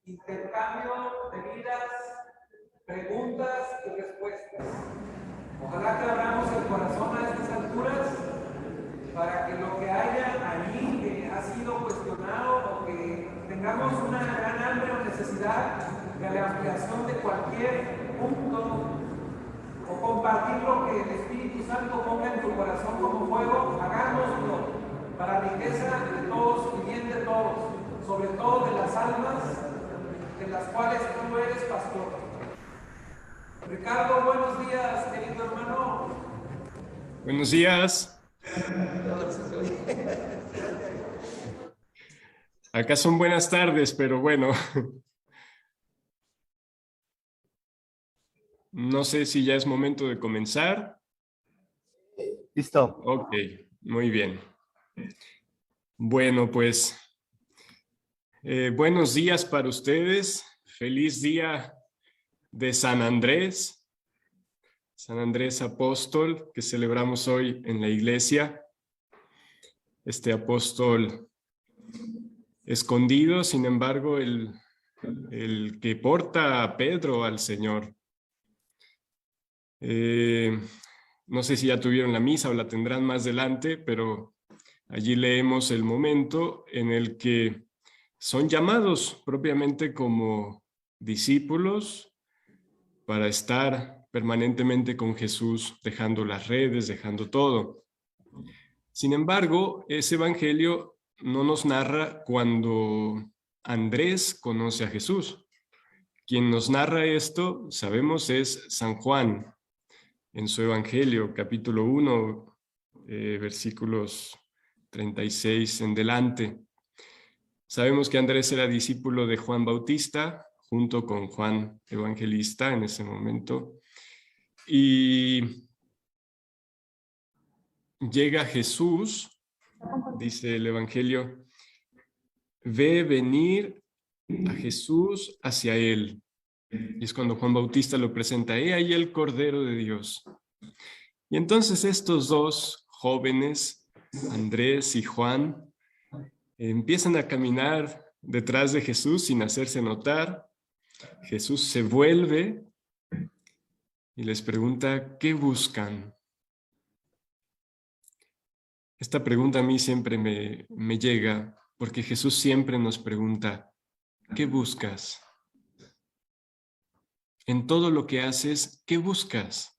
Intercambio de vidas, preguntas y respuestas. Ojalá que abramos el corazón a estas alturas para que lo que haya ahí que ha sido cuestionado o que tengamos una gran hambre o necesidad de la ampliación de cualquier punto o compartir lo que el Espíritu Santo ponga en tu corazón como fuego, hagámoslo para riqueza de todos y bien de todos, sobre todo de las almas de las cuales tú eres pastor. Ricardo, buenos días, querido hermano. Buenos días. Acá son buenas tardes, pero bueno. No sé si ya es momento de comenzar. Listo. Ok, muy bien. Bueno, pues, buenos días para ustedes. Feliz día de San Andrés Apóstol, que celebramos hoy en la iglesia. Este apóstol escondido, sin embargo, el que porta a Pedro al Señor. No sé si ya tuvieron la misa o la tendrán más adelante, pero allí leemos el momento en el que son llamados propiamente como discípulos para estar permanentemente con Jesús, dejando las redes, dejando todo. Sin embargo, ese evangelio no nos narra cuando Andrés conoce a Jesús. Quien nos narra esto, sabemos, es San Juan, en su Evangelio, capítulo 1, versículos 36 en delante. Sabemos que Andrés era discípulo de Juan Bautista, junto con Juan Evangelista en ese momento. Y llega Jesús, dice el Evangelio, ve venir a Jesús hacia él. Y es cuando Juan Bautista lo presenta, he ahí el Cordero de Dios. Y entonces estos dos jóvenes, Andrés y Juan, empiezan a caminar detrás de Jesús sin hacerse notar. Jesús se vuelve y les pregunta, ¿qué buscan? Esta pregunta a mí siempre me llega, porque Jesús siempre nos pregunta, ¿qué buscas? En todo lo que haces, ¿qué buscas?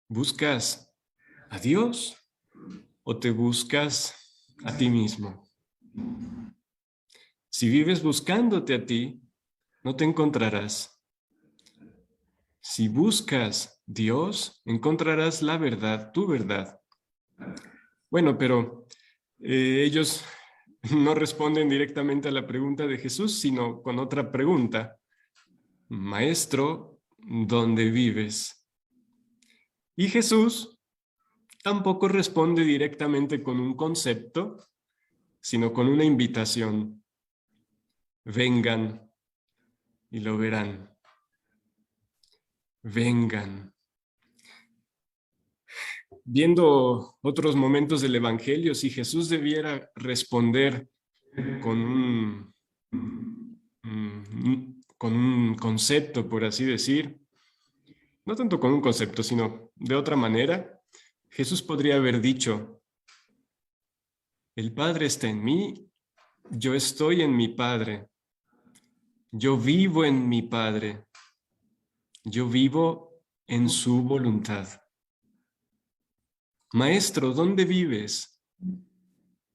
¿Buscas a Dios o te buscas a ti mismo? Si vives buscándote a ti, no te encontrarás. Si buscas Dios, encontrarás la verdad, tu verdad. Bueno, pero ellos no responden directamente a la pregunta de Jesús, sino con otra pregunta. Maestro, ¿dónde vives? Y Jesús tampoco responde directamente con un concepto, sino con una invitación. Vengan y lo verán. Vengan. Viendo otros momentos del Evangelio, si Jesús debiera responder con un concepto, por así decir, no tanto con un concepto, sino de otra manera, Jesús podría haber dicho, el Padre está en mí, yo estoy en mi Padre, yo vivo en mi Padre, yo vivo en su voluntad. Maestro, ¿dónde vives?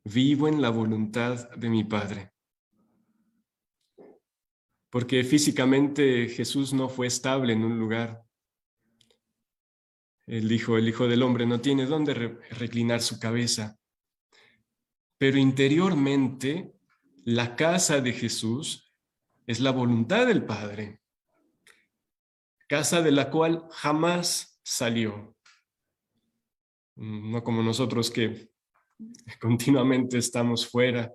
Vivo en la voluntad de mi Padre. Porque físicamente Jesús no fue estable en un lugar. El Hijo del Hombre no tiene dónde reclinar su cabeza. Pero interiormente, la casa de Jesús es la voluntad del Padre. Casa de la cual jamás salió. No como nosotros que continuamente estamos fuera.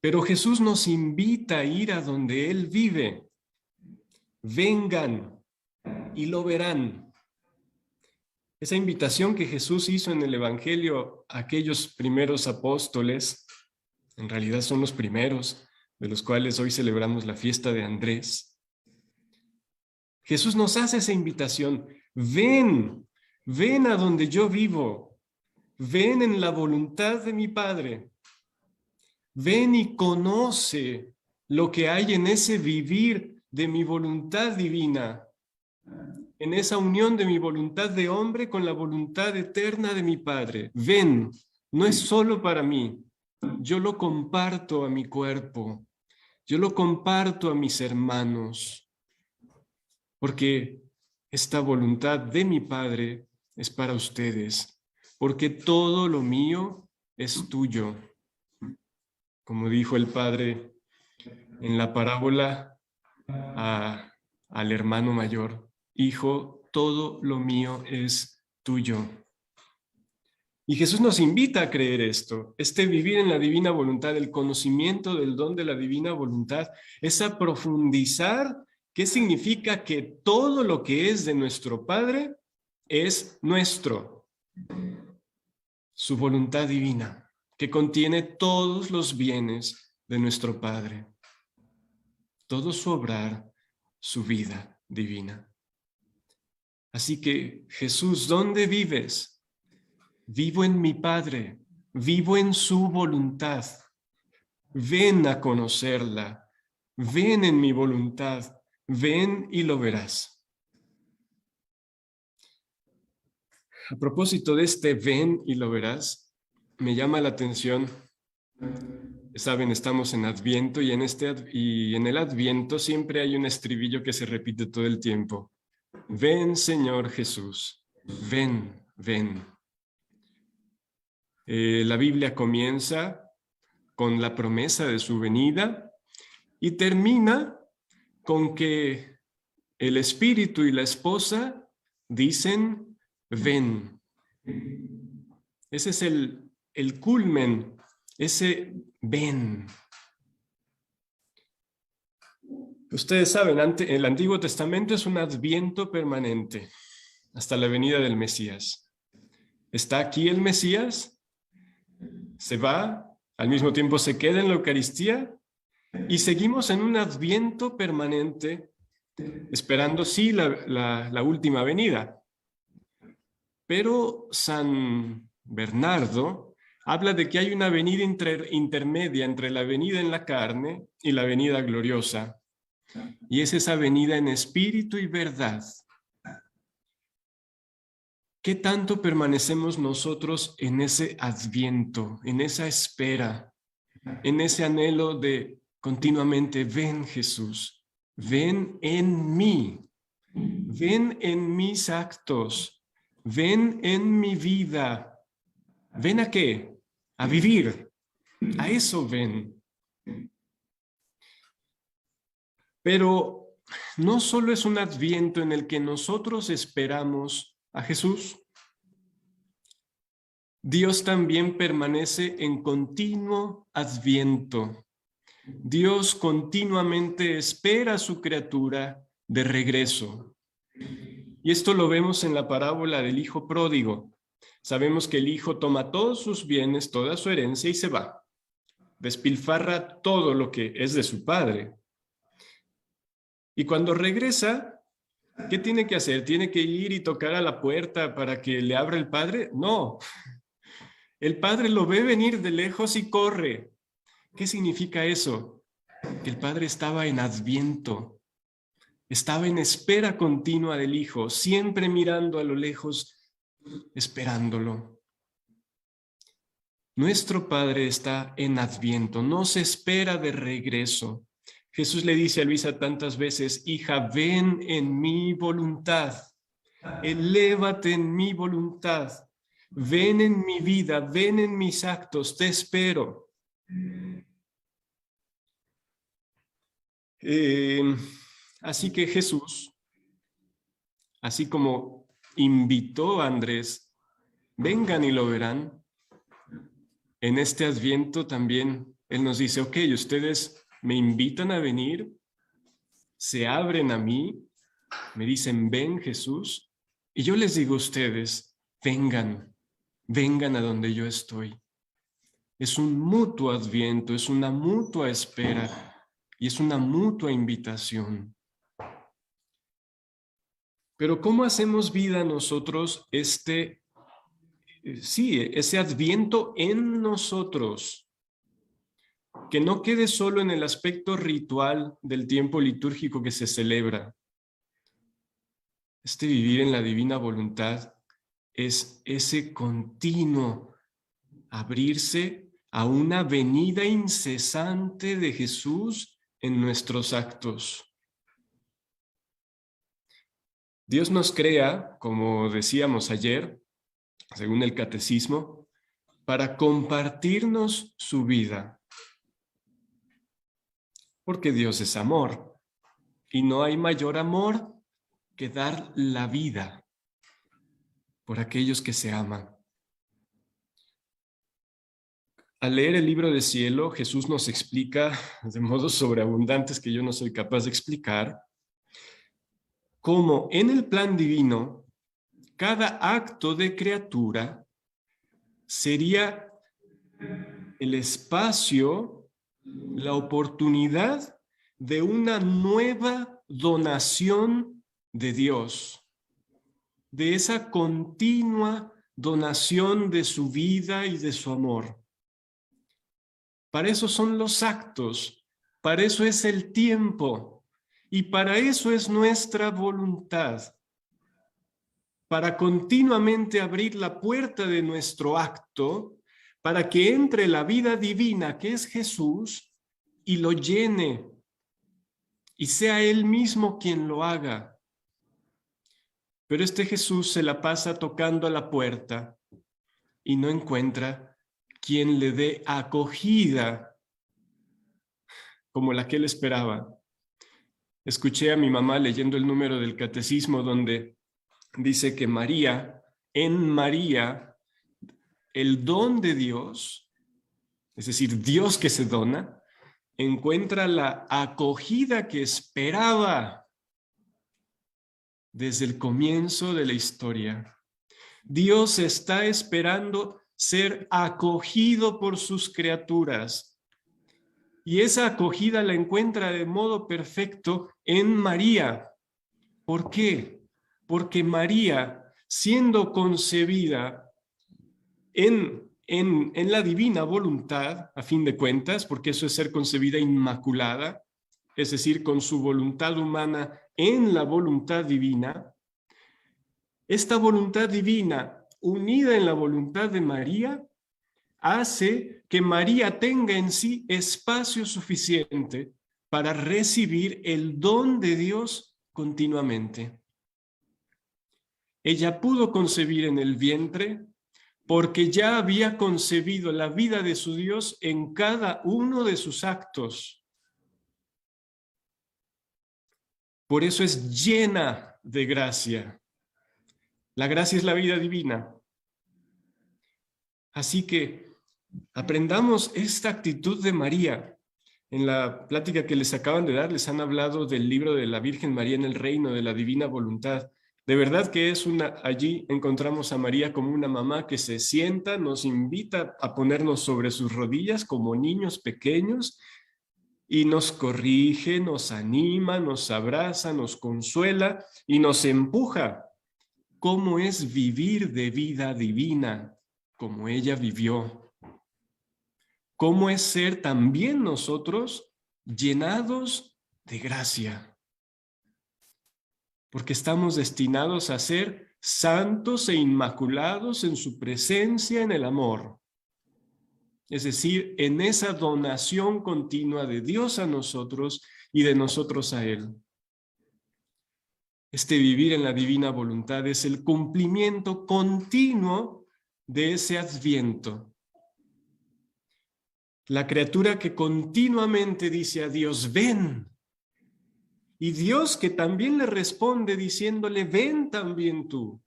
Pero Jesús nos invita a ir a donde Él vive. Vengan y lo verán. Esa invitación que Jesús hizo en el Evangelio a aquellos primeros apóstoles, en realidad son los primeros, de los cuales hoy celebramos la fiesta de Andrés. Jesús nos hace esa invitación: ven, ven a donde yo vivo, ven en la voluntad de mi Padre, ven y conoce lo que hay en ese vivir de mi voluntad divina, en esa unión de mi voluntad de hombre con la voluntad eterna de mi Padre. Ven, no es solo para mí, yo lo comparto a mi cuerpo, yo lo comparto a mis hermanos, porque esta voluntad de mi Padre es para ustedes, porque todo lo mío es tuyo. Como dijo el Padre en la parábola al hermano mayor: Hijo, todo lo mío es tuyo. Y Jesús nos invita a creer esto. Este vivir en la divina voluntad, el conocimiento del don de la divina voluntad, es a profundizar qué significa que todo lo que es de nuestro Padre es nuestro. Su voluntad divina, que contiene todos los bienes de nuestro Padre, todo su obrar, su vida divina. Así que, Jesús, ¿dónde vives? Vivo en mi Padre, vivo en su voluntad. Ven a conocerla, ven en mi voluntad, ven y lo verás. A propósito de este ven y lo verás, me llama la atención. Saben, estamos en Adviento y en el Adviento siempre hay un estribillo que se repite todo el tiempo. Ven, Señor Jesús, ven, ven. La Biblia comienza con la promesa de su venida y termina con que el Espíritu y la esposa dicen, ven. Ese es el culmen, ese ven. Ustedes saben, el Antiguo Testamento es un adviento permanente hasta la venida del Mesías. Está aquí el Mesías, se va, al mismo tiempo se queda en la Eucaristía y seguimos en un adviento permanente esperando, sí, la última venida. Pero San Bernardo habla de que hay una venida intermedia entre la venida en la carne y la venida gloriosa, y es esa venida en espíritu y verdad. ¿Qué tanto permanecemos nosotros en ese adviento, en esa espera, en ese anhelo de continuamente, ven Jesús, ven en mí, ven en mis actos, ven en mi vida? ¿Ven a qué? A vivir. A eso ven. Pero no solo es un adviento en el que nosotros esperamos a Jesús. Dios también permanece en continuo adviento. Dios continuamente espera a su criatura de regreso. Y esto lo vemos en la parábola del hijo pródigo. Sabemos que el hijo toma todos sus bienes, toda su herencia y se va. Despilfarra todo lo que es de su padre. Y cuando regresa, ¿qué tiene que hacer? ¿Tiene que ir y tocar a la puerta para que le abra el padre? No. El padre lo ve venir de lejos y corre. ¿Qué significa eso? Que el padre estaba en adviento. Estaba en espera continua del hijo, siempre mirando a lo lejos, esperándolo. Nuestro Padre está en adviento, no se espera de regreso. Jesús le dice a Luisa tantas veces, hija, ven en mi voluntad, elévate en mi voluntad, ven en mi vida, ven en mis actos, te espero. Así que Jesús, así como invitó a Andrés, vengan y lo verán, en este adviento también Él nos dice, ok, ustedes me invitan a venir, se abren a mí, me dicen, ven Jesús, Y yo les digo a ustedes, vengan, vengan a donde yo estoy. Es un mutuo adviento, es una mutua espera y es una mutua invitación. Pero ¿cómo hacemos vida nosotros ese adviento en nosotros? Que no quede solo en el aspecto ritual del tiempo litúrgico que se celebra. Este vivir en la divina voluntad es ese continuo abrirse a una venida incesante de Jesús en nuestros actos. Dios nos crea, como decíamos ayer, según el catecismo, para compartirnos su vida. Porque Dios es amor, y no hay mayor amor que dar la vida por aquellos que se aman. Al leer el libro del cielo, Jesús nos explica de modos sobreabundantes que yo no soy capaz de explicar, cómo en el plan divino, cada acto de criatura sería el espacio, la oportunidad de una nueva donación de Dios, de esa continua donación de su vida y de su amor. Para eso son los actos, para eso es el tiempo y para eso es nuestra voluntad, para continuamente abrir la puerta de nuestro acto, para que entre la vida divina que es Jesús y lo llene y sea Él mismo quien lo haga. Pero este Jesús se la pasa tocando a la puerta y no encuentra quien le dé acogida como la que él esperaba. Escuché a mi mamá leyendo el número del catecismo donde dice que María, en María, el don de Dios, es decir, Dios que se dona, encuentra la acogida que esperaba desde el comienzo de la historia. Dios está esperando ser acogido por sus criaturas. Y esa acogida la encuentra de modo perfecto en María. ¿Por qué? Porque María, siendo concebida en la divina voluntad, a fin de cuentas, porque eso es ser concebida inmaculada, es decir, con su voluntad humana en la voluntad divina, esta voluntad divina unida en la voluntad de María hace que María tenga en sí espacio suficiente para recibir el don de Dios continuamente. Ella pudo concebir en el vientre porque ya había concebido la vida de su Dios en cada uno de sus actos. Por eso es llena de gracia. La gracia es la vida divina. Así que aprendamos esta actitud de María. En la plática que les acaban de dar, les han hablado del libro de la Virgen María en el reino de la divina voluntad. De verdad que allí encontramos a María como una mamá que se sienta, nos invita a ponernos sobre sus rodillas como niños pequeños y nos corrige, nos anima, nos abraza, nos consuela y nos empuja. ¿Cómo es vivir de vida divina como ella vivió? ¿Cómo es ser también nosotros llenados de gracia? Porque estamos destinados a ser santos e inmaculados en su presencia en el amor. Es decir, en esa donación continua de Dios a nosotros y de nosotros a Él. Este vivir en la divina voluntad es el cumplimiento continuo de ese adviento. La criatura que continuamente dice a Dios, ven. Y Dios que también le responde diciéndole, ven también tú.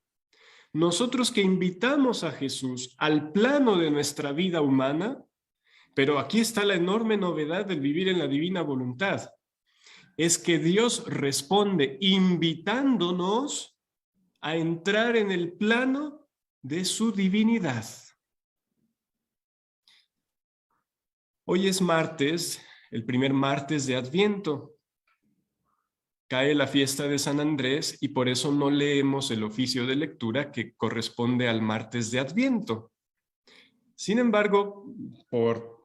Nosotros que invitamos a Jesús al plano de nuestra vida humana, pero aquí está la enorme novedad del vivir en la divina voluntad. Es que Dios responde invitándonos a entrar en el plano de su divinidad. Hoy es martes, el primer martes de Adviento. Cae la fiesta de San Andrés y por eso no leemos el oficio de lectura que corresponde al martes de Adviento. Sin embargo, por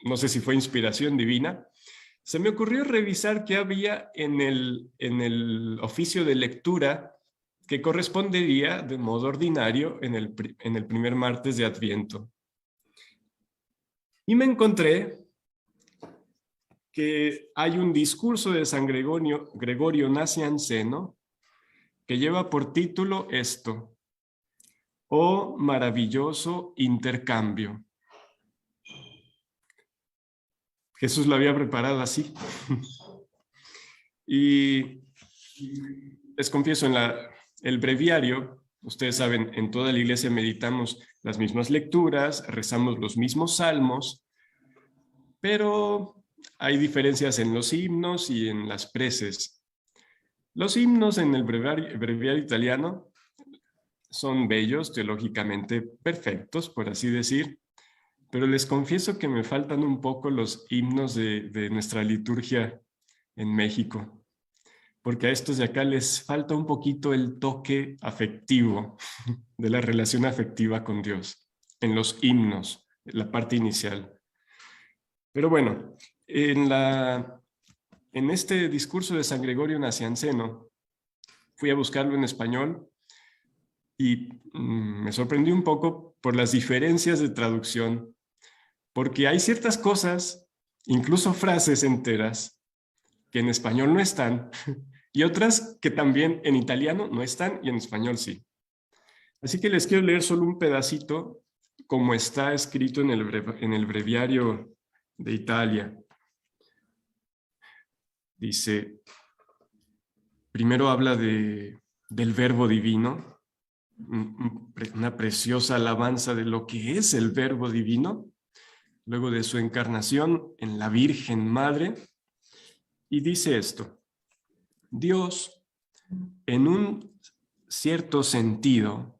no sé si fue inspiración divina, se me ocurrió revisar qué había en el oficio de lectura que correspondería de modo ordinario en el primer martes de Adviento. Y me encontré que hay un discurso de San Gregorio Nacianceno que lleva por título esto: «Oh maravilloso intercambio». Jesús lo había preparado así. Y les confieso, en el breviario, ustedes saben, en toda la iglesia meditamos las mismas lecturas, rezamos los mismos salmos, pero hay diferencias en los himnos y en las preces. Los himnos en el breviario italiano son bellos, teológicamente perfectos, por así decir, pero les confieso que me faltan un poco los himnos de nuestra liturgia en México, porque a estos de acá les falta un poquito el toque afectivo de la relación afectiva con Dios en los himnos, en la parte inicial. Pero bueno, en este discurso de San Gregorio Nacianceno, fui a buscarlo en español y me sorprendí un poco por las diferencias de traducción, porque hay ciertas cosas, incluso frases enteras, que en español no están, y otras que también en italiano no están y en español sí. Así que les quiero leer solo un pedacito como está escrito en el breviario de Italia. Dice, primero habla del verbo divino, una preciosa alabanza de lo que es el verbo divino, luego de su encarnación en la Virgen Madre, y dice esto: Dios, en un cierto sentido,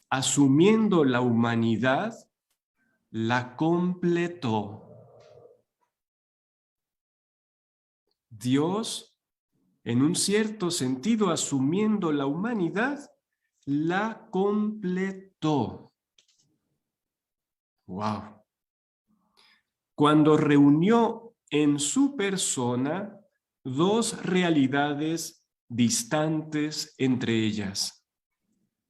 asumiendo la humanidad, la completó. Dios, en un cierto sentido, asumiendo la humanidad, la completó. ¡Wow! Cuando reunió en su persona dos realidades distantes entre ellas.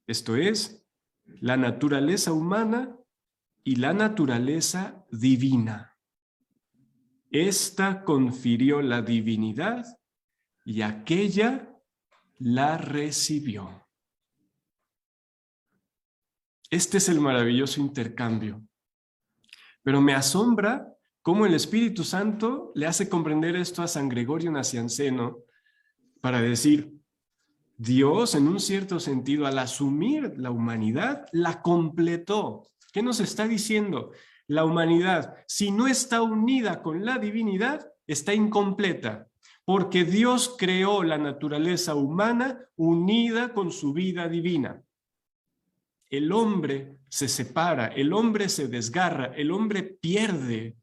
Esto es, la naturaleza humana y la naturaleza divina. Esta confirió la divinidad y aquella la recibió. Este es el maravilloso intercambio. Pero me asombra cómo el Espíritu Santo le hace comprender esto a San Gregorio Nacianceno para decir, Dios, en un cierto sentido, al asumir la humanidad, la completó. ¿Qué nos está diciendo? La humanidad, si no está unida con la divinidad, está incompleta, porque Dios creó la naturaleza humana unida con su vida divina. El hombre se separa, el hombre se desgarra, el hombre pierde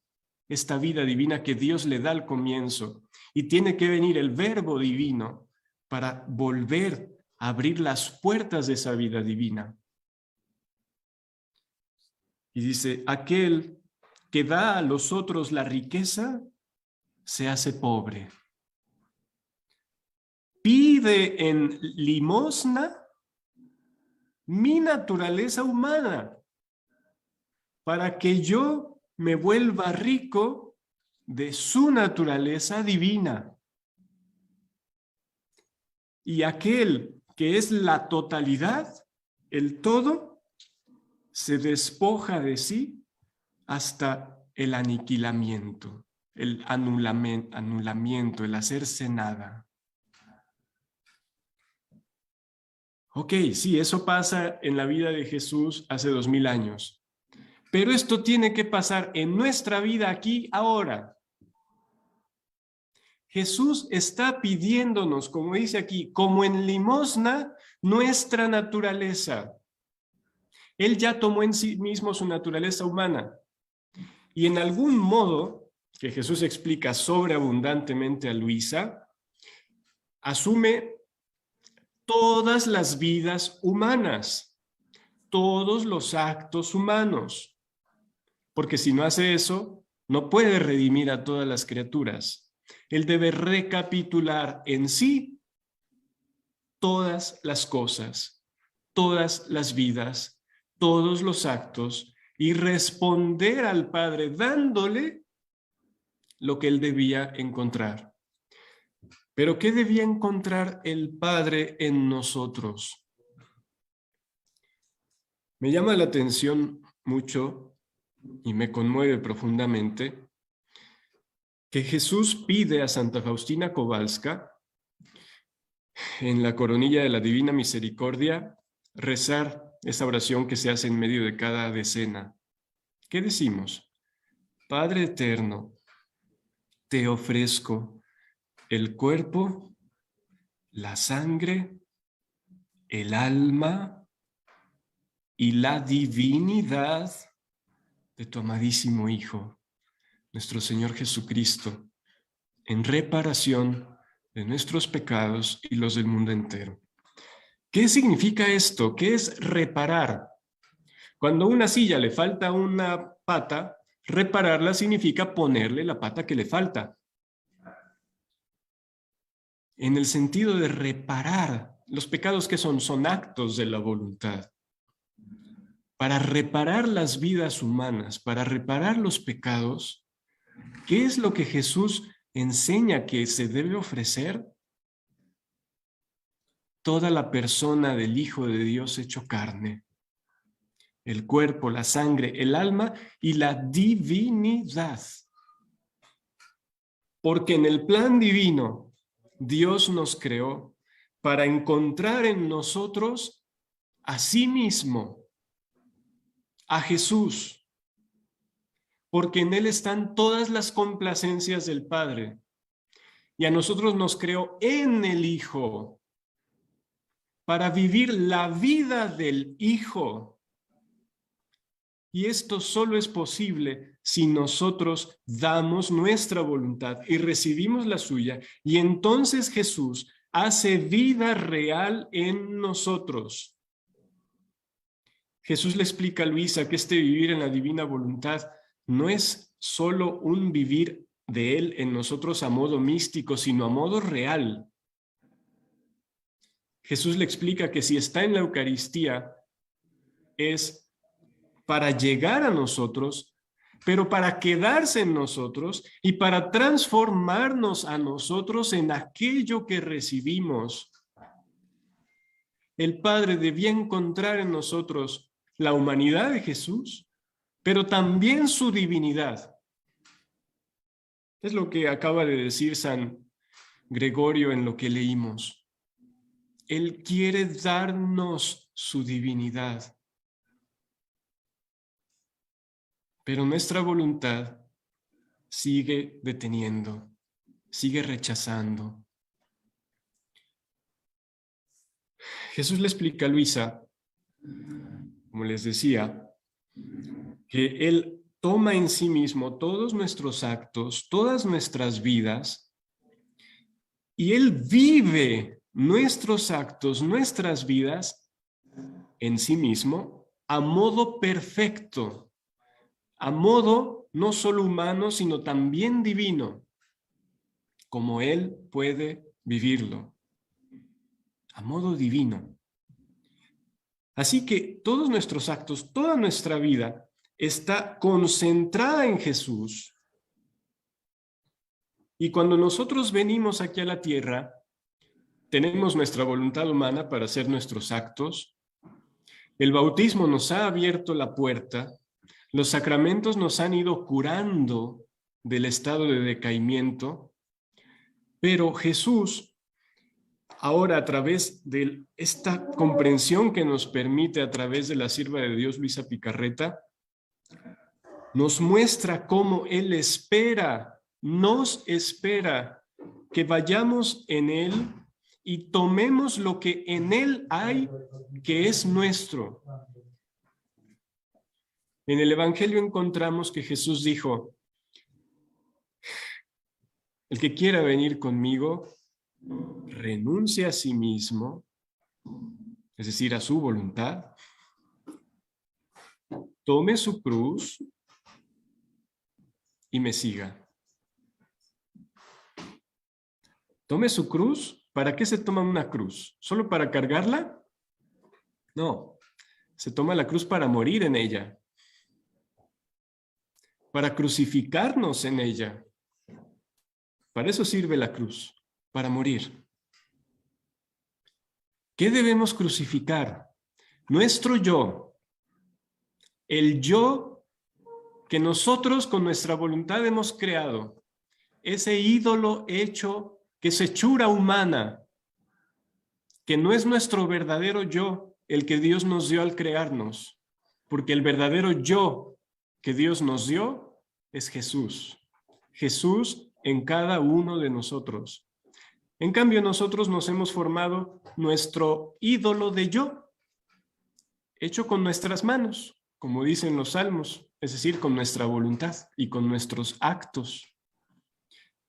esta vida divina que Dios le da al comienzo, y tiene que venir el verbo divino para volver a abrir las puertas de esa vida divina. Y dice, aquel que da a los otros la riqueza, se hace pobre. Pide en limosna mi naturaleza humana para que yo me vuelva rico de su naturaleza divina. Y aquel que es la totalidad, el todo, se despoja de sí hasta el aniquilamiento, el anulamiento, el hacerse nada. Ok, sí, eso pasa en la vida de Jesús hace 2000 años. Pero esto tiene que pasar en nuestra vida aquí, ahora. Jesús está pidiéndonos, como dice aquí, como en limosna, nuestra naturaleza. Él ya tomó en sí mismo su naturaleza humana. Y en algún modo, que Jesús explica sobreabundantemente a Luisa, asume todas las vidas humanas, todos los actos humanos. Porque si no hace eso, no puede redimir a todas las criaturas. Él debe recapitular en sí todas las cosas, todas las vidas, todos los actos y responder al Padre dándole lo que él debía encontrar. Pero ¿qué debía encontrar el Padre en nosotros? Me llama la atención mucho y me conmueve profundamente que Jesús pide a Santa Faustina Kowalska en la coronilla de la Divina Misericordia rezar esa oración que se hace en medio de cada decena. ¿Qué decimos? Padre eterno, te ofrezco el cuerpo, la sangre, el alma y la divinidad de tu amadísimo Hijo, nuestro Señor Jesucristo, en reparación de nuestros pecados y los del mundo entero. ¿Qué significa esto? ¿Qué es reparar? Cuando a una silla le falta una pata, repararla significa ponerle la pata que le falta. En el sentido de reparar, los pecados que son actos de la voluntad. Para reparar las vidas humanas, para reparar los pecados, ¿qué es lo que Jesús enseña que se debe ofrecer? Toda la persona del Hijo de Dios hecho carne. El cuerpo, la sangre, el alma y la divinidad. Porque en el plan divino, Dios nos creó para encontrar en nosotros a sí mismo, a Jesús. Porque en Él están todas las complacencias del Padre. Y a nosotros nos creó en el Hijo para vivir la vida del Hijo. Y esto solo es posible si nosotros damos nuestra voluntad y recibimos la suya, y entonces Jesús hace vida real en nosotros. Jesús le explica a Luisa que este vivir en la divina voluntad no es solo un vivir de Él en nosotros a modo místico, sino a modo real. Jesús le explica que si está en la Eucaristía es para llegar a nosotros, pero para quedarse en nosotros y para transformarnos a nosotros en aquello que recibimos. El Padre debía encontrar en nosotros la humanidad de Jesús, pero también su divinidad. Es lo que acaba de decir San Gregorio en lo que leímos. Él quiere darnos su divinidad. Pero nuestra voluntad sigue deteniendo, sigue rechazando. Jesús le explica a Luisa, como les decía, que Él toma en sí mismo todos nuestros actos, todas nuestras vidas, y Él vive nuestros actos, nuestras vidas en sí mismo a modo perfecto. A modo no solo humano, sino también divino, como Él puede vivirlo, a modo divino. Así que todos nuestros actos, toda nuestra vida está concentrada en Jesús. Y cuando nosotros venimos aquí a la tierra, tenemos nuestra voluntad humana para hacer nuestros actos. El bautismo nos ha abierto la puerta. Los sacramentos nos han ido curando del estado de decaimiento, pero Jesús, ahora a través de esta comprensión que nos permite a través de la sierva de Dios Luisa Picarreta, nos muestra cómo Él espera, nos espera que vayamos en Él y tomemos lo que en Él hay, que es nuestro. En el Evangelio encontramos que Jesús dijo: el que quiera venir conmigo, renuncie a sí mismo, es decir, a su voluntad, tome su cruz y me siga. Tome su cruz. ¿Para qué se toma una cruz? ¿Solo para cargarla? No, se toma la cruz para morir en ella, para crucificarnos en ella. Para eso sirve la cruz, para morir. ¿Qué debemos crucificar? Nuestro yo, el yo que nosotros con nuestra voluntad hemos creado, ese ídolo hecho, que es hechura humana, que no es nuestro verdadero yo, el que Dios nos dio al crearnos, porque el verdadero yo que Dios nos dio es Jesús. Jesús en cada uno de nosotros. En cambio, nosotros nos hemos formado nuestro ídolo de yo, hecho con nuestras manos, como dicen los salmos, es decir, con nuestra voluntad y con nuestros actos.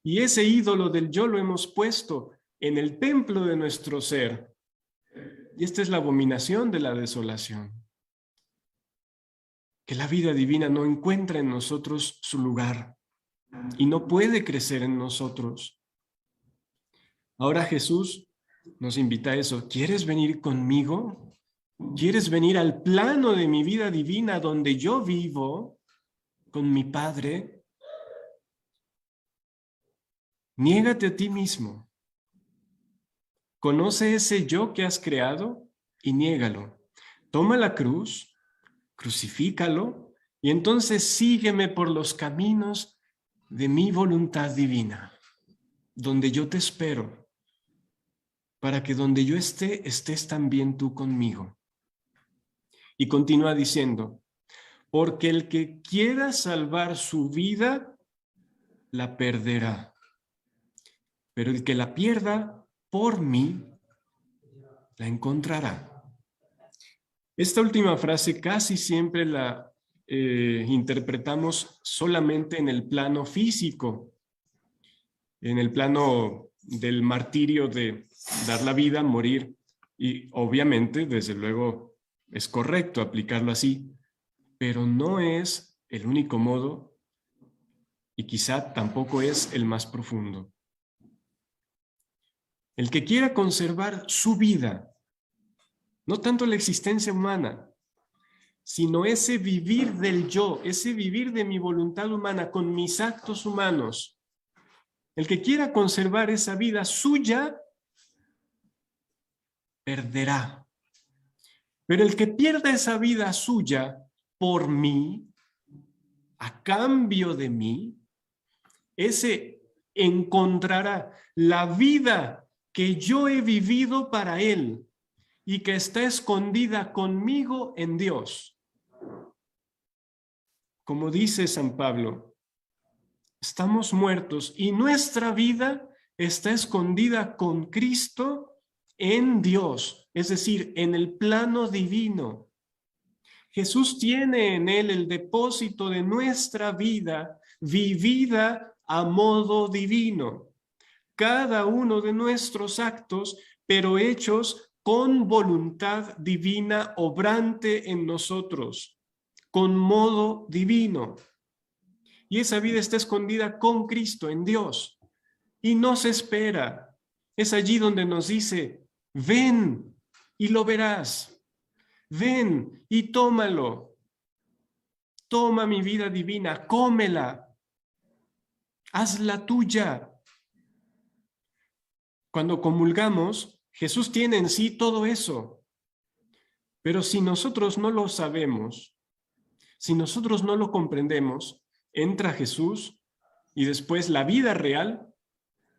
Y ese ídolo del yo lo hemos puesto en el templo de nuestro ser. Y esta es la abominación de la desolación. Que la vida divina no encuentra en nosotros su lugar y no puede crecer en nosotros. Ahora Jesús nos invita a eso. ¿Quieres venir conmigo? ¿Quieres venir al plano de mi vida divina donde yo vivo con mi Padre? Niégate a ti mismo. Conoce ese yo que has creado y niégalo. Toma la cruz, crucifícalo y entonces sígueme por los caminos de mi voluntad divina, donde yo te espero, para que donde yo esté, estés también tú conmigo. Y continúa diciendo, porque el que quiera salvar su vida, la perderá. Pero el que la pierda por mí, la encontrará. Esta última frase casi siempre la interpretamos solamente en el plano físico, en el plano del martirio de dar la vida, morir, y obviamente, desde luego, es correcto aplicarlo así, pero no es el único modo y quizá tampoco es el más profundo. El que quiera conservar su vida, no tanto la existencia humana, sino ese vivir del yo, ese vivir de mi voluntad humana con mis actos humanos. El que quiera conservar esa vida suya, perderá. Pero el que pierda esa vida suya por mí, a cambio de mí, ese encontrará la vida que yo he vivido para él y que está escondida conmigo en Dios. Como dice San Pablo, estamos muertos y nuestra vida está escondida con Cristo en Dios, es decir, en el plano divino. Jesús tiene en él el depósito de nuestra vida vivida a modo divino. Cada uno de nuestros actos, pero hechos con voluntad divina obrante en nosotros, con modo divino. Y esa vida está escondida con Cristo en Dios y nos espera. Es allí donde nos dice, ven y lo verás. Ven y tómalo. Toma mi vida divina, cómela. Hazla tuya. Cuando comulgamos, Jesús tiene en sí todo eso. Pero si nosotros no lo sabemos, si nosotros no lo comprendemos, entra Jesús y después la vida real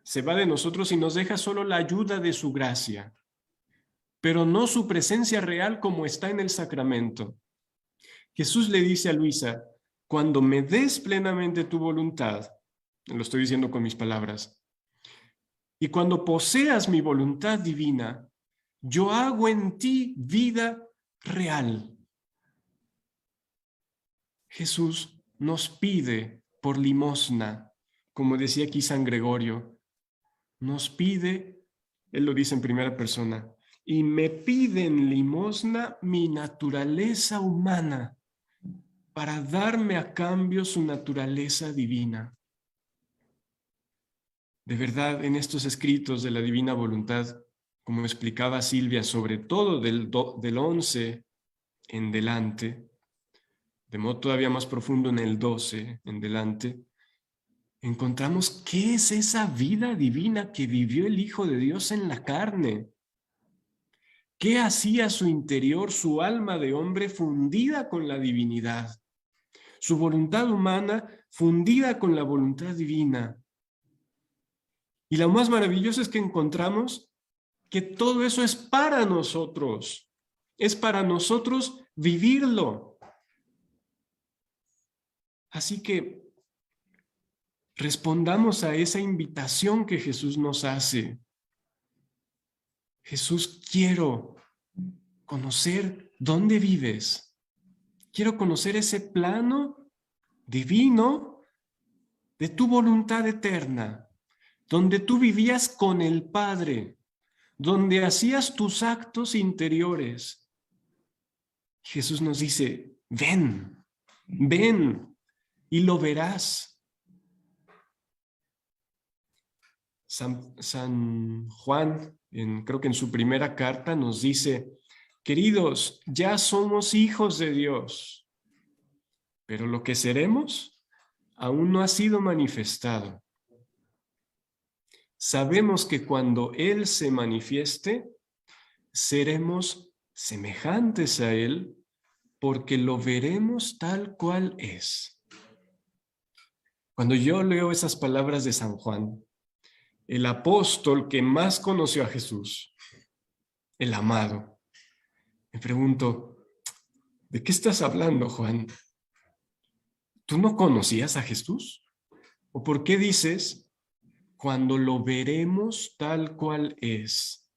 se va de nosotros y nos deja solo la ayuda de su gracia, pero no su presencia real como está en el sacramento. Jesús le dice a Luisa, cuando me des plenamente tu voluntad, lo estoy diciendo con mis palabras, Y cuando poseas mi voluntad divina, yo hago en ti vida real. Jesús nos pide por limosna, como decía aquí San Gregorio, nos pide, él lo dice en primera persona, y me piden limosna mi naturaleza humana para darme a cambio su naturaleza divina. De verdad, en estos escritos de la divina voluntad, como explicaba Silvia, sobre todo del 11 en delante, de modo todavía más profundo en el 12 en delante, encontramos qué es esa vida divina que vivió el Hijo de Dios en la carne. ¿Qué hacía su interior, su alma de hombre fundida con la divinidad? Su voluntad humana fundida con la voluntad divina. Y lo más maravilloso es que encontramos que todo eso es para nosotros. Es para nosotros vivirlo. Así que respondamos a esa invitación que Jesús nos hace. Jesús, quiero conocer dónde vives. Quiero conocer ese plano divino de tu voluntad eterna, donde tú vivías con el Padre, donde hacías tus actos interiores. Jesús nos dice, ven, ven y lo verás. San Juan, creo que en su primera carta nos dice, queridos, ya somos hijos de Dios, pero lo que seremos aún no ha sido manifestado. Sabemos que cuando Él se manifieste, seremos semejantes a Él, porque lo veremos tal cual es. Cuando yo leo esas palabras de San Juan, el apóstol que más conoció a Jesús, el amado, me pregunto, ¿de qué estás hablando, Juan? ¿Tú no conocías a Jesús? ¿O por qué dices, cuando lo veremos tal cual es?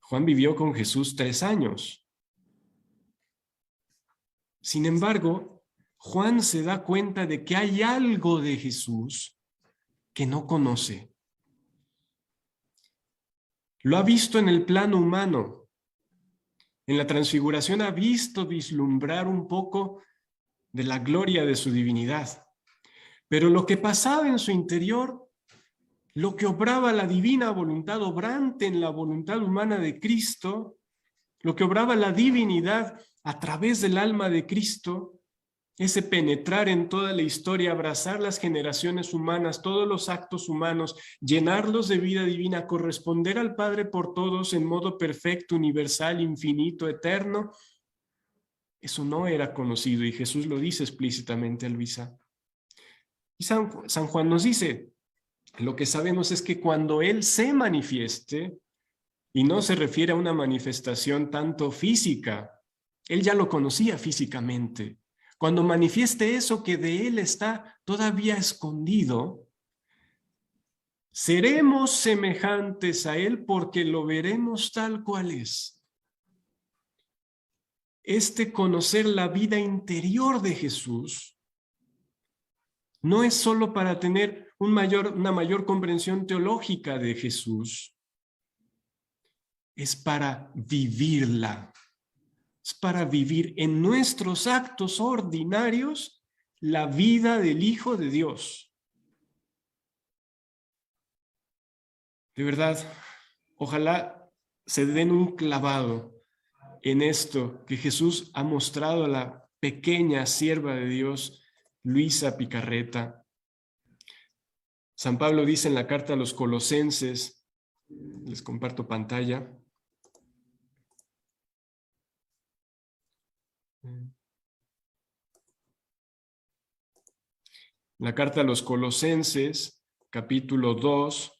Juan vivió con Jesús 3 años. Sin embargo, Juan se da cuenta de que hay algo de Jesús que no conoce. Lo ha visto en el plano humano. En la transfiguración ha visto vislumbrar un poco de la gloria de su divinidad. Pero lo que pasaba en su interior, lo que obraba la divina voluntad obrante en la voluntad humana de Cristo, lo que obraba la divinidad a través del alma de Cristo, ese penetrar en toda la historia, abrazar las generaciones humanas, todos los actos humanos, llenarlos de vida divina, corresponder al Padre por todos en modo perfecto, universal, infinito, eterno, eso no era conocido y Jesús lo dice explícitamente a Luisa. Y San Juan nos dice, lo que sabemos es que cuando Él se manifieste, y no se refiere a una manifestación tanto física, Él ya lo conocía físicamente. Cuando manifieste eso que de Él está todavía escondido, seremos semejantes a Él porque lo veremos tal cual es. Conocer la vida interior de Jesús no es solo para tener una mayor comprensión teológica de Jesús, es para vivirla. Es para vivir en nuestros actos ordinarios la vida del Hijo de Dios. De verdad, ojalá se den un clavado en esto que Jesús ha mostrado a la pequeña sierva de Dios, Luisa Picarreta. San Pablo dice en la carta a los Colosenses, les comparto pantalla, la carta a los Colosenses, capítulo 2,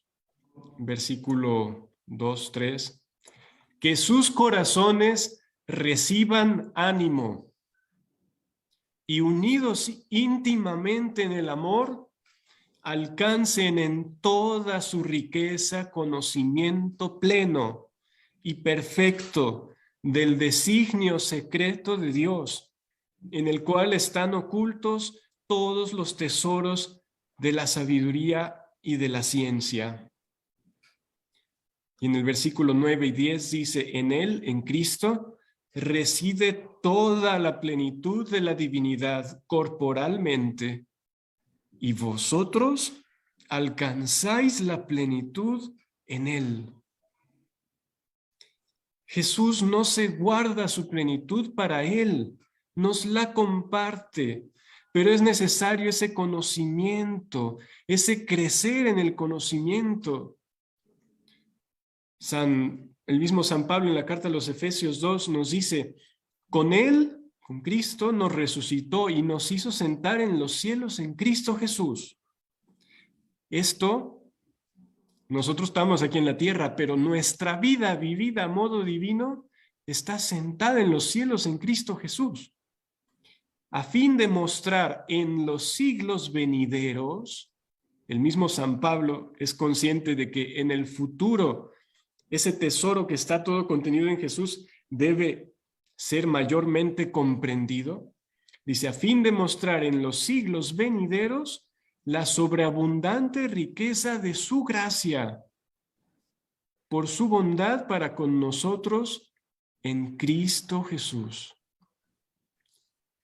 versículo 2, 3, que sus corazones reciban ánimo y unidos íntimamente en el amor, alcancen en toda su riqueza conocimiento pleno y perfecto del designio secreto de Dios, en el cual están ocultos todos los tesoros de la sabiduría y de la ciencia. Y en el versículo 9 y 10 dice, en él, en Cristo, reside toda la plenitud de la divinidad corporalmente, y vosotros alcanzáis la plenitud en él. Jesús no se guarda su plenitud para él, nos la comparte, pero es necesario ese conocimiento, ese crecer en el conocimiento. El mismo San Pablo en la carta a los Efesios 2 nos dice, con él, con Cristo, nos resucitó y nos hizo sentar en los cielos en Cristo Jesús. Esto, nosotros estamos aquí en la tierra, pero nuestra vida vivida a modo divino está sentada en los cielos en Cristo Jesús, a fin de mostrar en los siglos venideros. El mismo San Pablo es consciente de que en el futuro ese tesoro que está todo contenido en Jesús debe ser mayormente comprendido. Dice, a fin de mostrar en los siglos venideros la sobreabundante riqueza de su gracia, por su bondad para con nosotros en Cristo Jesús.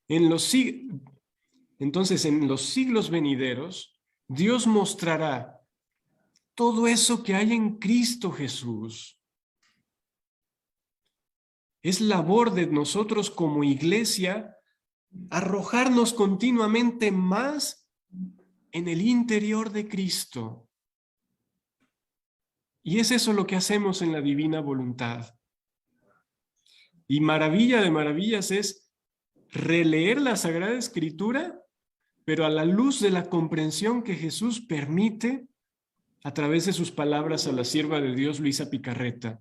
Entonces, en los siglos venideros, Dios mostrará todo eso que hay en Cristo Jesús. Es labor de nosotros como iglesia arrojarnos continuamente más en el interior de Cristo. Y es eso lo que hacemos en la divina voluntad. Y maravilla de maravillas es releer la Sagrada Escritura, pero a la luz de la comprensión que Jesús permite a través de sus palabras a la sierva de Dios, Luisa Picarreta.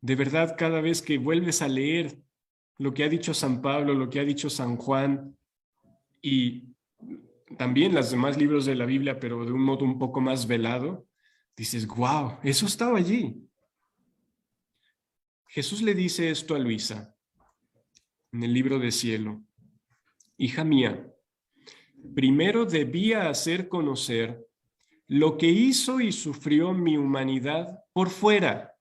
De verdad, cada vez que vuelves a leer lo que ha dicho San Pablo, lo que ha dicho San Juan, y también los demás libros de la Biblia, pero de un modo un poco más velado, dices, wow, eso estaba allí. Jesús le dice esto a Luisa en el libro de Cielo. Hija mía, primero debía hacer conocer lo que hizo y sufrió mi humanidad por fuera.